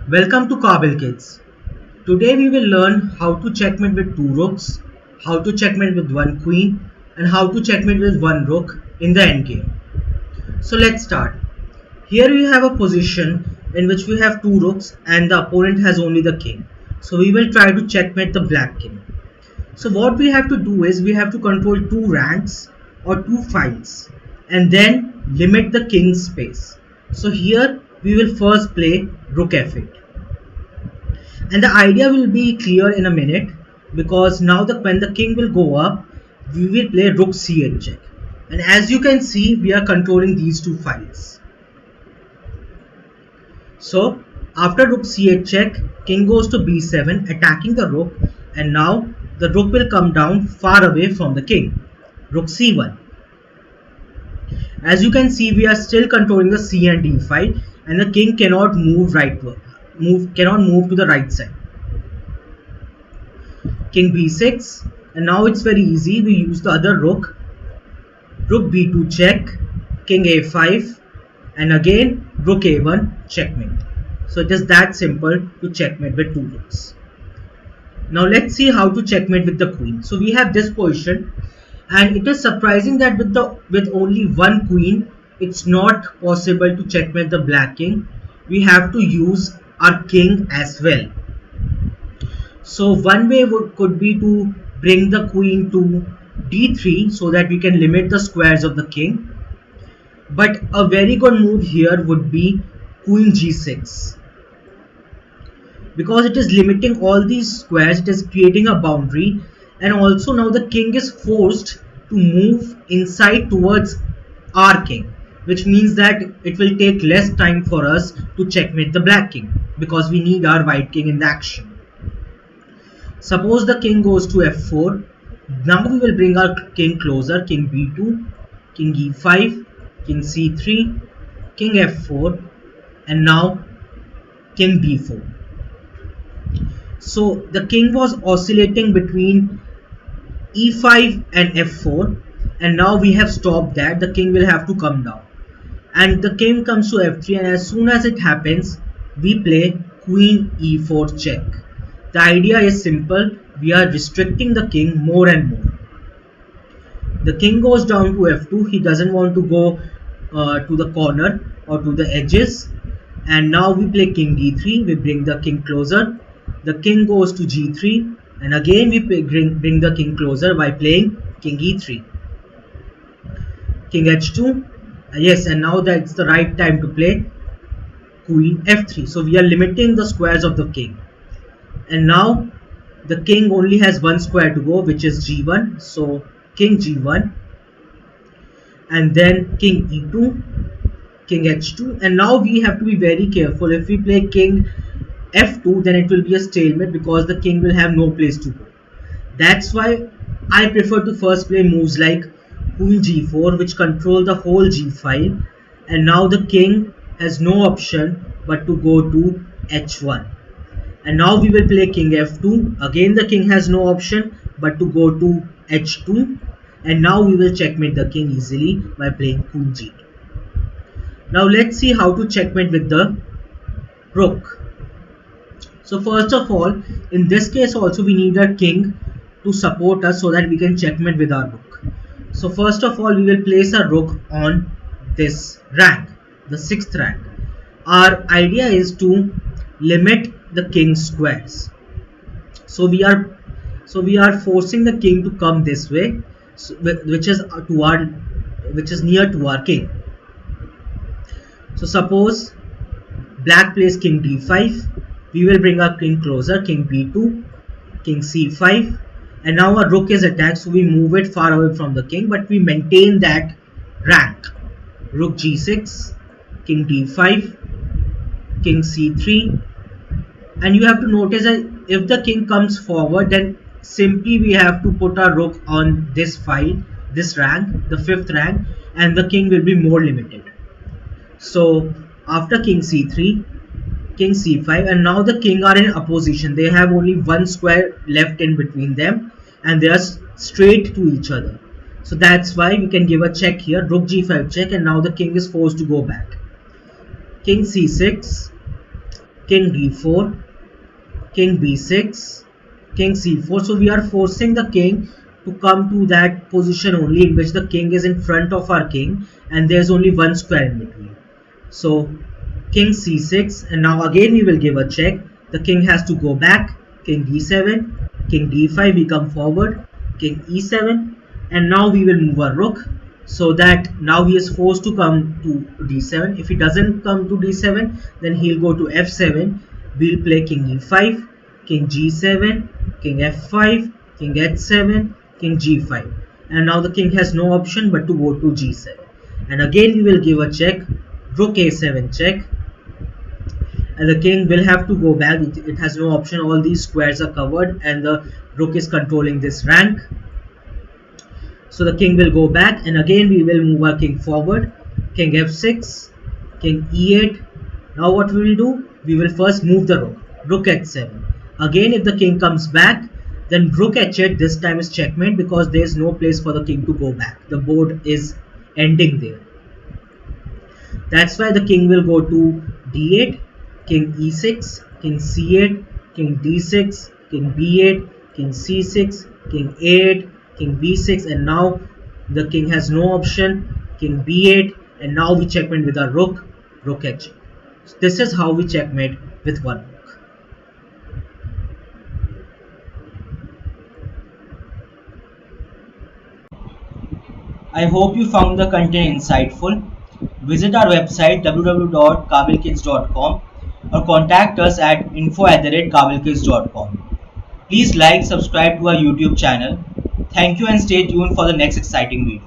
Welcome to Kabil Kids. Today we will learn how to checkmate with two rooks, how to checkmate with one queen, and how to checkmate with one rook in the endgame. So let's start. Here we have a position in which we have two rooks and the opponent has only the king. So we will try to checkmate the black king. So what we have to do is we have to control two ranks or two files and then limit the king's space. So here we will first play rook f8. And the idea will be clear in a minute because now when the king will go up, we will play rook c8 check. And as you can see, we are controlling these two files. So after rook c8 check, king goes to b7 attacking the rook, and now the rook will come down far away from the king. Rook c1. As you can see, we are still controlling the c and d file, and the king cannot move to the right side. King b6, and now it's very easy. We use the other rook. Rook b2 check, king a5, and again rook a1 checkmate. So it is that simple to checkmate with two rooks. Now let's see how to checkmate with the queen. So we have this position, and it is surprising that with only one queen, it's not possible to checkmate the black king. We have to use our king as well. So one way could be to bring the queen to d3 so that we can limit the squares of the king. But a very good move here would be queen g6. Because it is limiting all these squares, it is creating a boundary, and also now the king is forced to move inside towards our king, which means that it will take less time for us to checkmate the black king because we need our white king in the action. Suppose the king goes to f4. Now we will bring our king closer. King b2, king e5, king c3, king f4, and now king d4. So the king was oscillating between e5 and f4, and now we have stopped that. The king will have to come down, and the king comes to f3, and as soon as it happens, we play queen e4 check. The idea is simple. We are restricting the king more and more. The king goes down to f2. He doesn't want to go to the corner or to the edges, and now we play king d3. We bring the king closer. The king goes to g3, and again we bring the king closer by playing king e3. King h2. Yes, and now that's the right time to play queen f3. So we are limiting the squares of the king. And now the king only has one square to go, which is g1. So king g1, and then king e2, king h2. And now we have to be very careful. If we play king f2, then it will be a stalemate because the king will have no place to go. That's why I prefer to first play moves like queen g4, which control the whole g file, and now the king has no option but to go to h1. And now we will play king f2. Again the king has no option but to go to h2, and now we will checkmate the king easily by playing queen g2. Now let's see how to checkmate with the rook. So first of all, in this case also we need a king to support us so that we can checkmate with our rook. So first of all, we will place a rook on this rank, the 6th rank. Our idea is to limit the king's squares. So we are forcing the king to come this way, which is near to our king. So suppose black plays king d5. We will bring our king closer, king b2, king c5, and now our rook is attacked, so we move it far away from the king, but we maintain that rank. Rook g6, king d5, king c3, and you have to notice that if the king comes forward, then simply we have to put our rook on this file, this rank, the 5th rank, and the king will be more limited. So after king c3, king c5, and now the king are in opposition. They have only one square left in between them, and they are straight to each other. So that's why we can give a check here, rook g5 check, and now the king is forced to go back. King c6, king d4, king b6, king c4. So we are forcing the king to come to that position only in which the king is in front of our king and there's only one square in between. So king c6, and now again we will give a check. The king has to go back. King d7, king d5, we come forward, king e7, and now we will move our rook, so that now he is forced to come to d7. If he doesn't come to d7, then he'll go to f7. We'll play king e5, king g7, king f5, king h7, king g5, and now the king has no option but to go to g7. And again we will give a check, rook a7 check, and the king will have to go back. It has no option. All these squares are covered and the rook is controlling this rank. So the king will go back, and again we will move our king forward. King f6, king e8. Now what we will do? We will first move the rook. Rook h7. Again, if the king comes back, then rook h8. This time is checkmate because there is no place for the king to go back. The board is ending there. That's why the king will go to d8, king e6, king c8, king d6, king b8, king c6, king a8, king b6, and now the king has no option, king b8, and now we checkmate with our rook, rook h8. So this is how we checkmate with one rook. I hope you found the content insightful. Visit our website www.kabilkids.com or contact us at info@kabilkids.com. Please like, subscribe to our YouTube channel. Thank you and stay tuned for the next exciting video.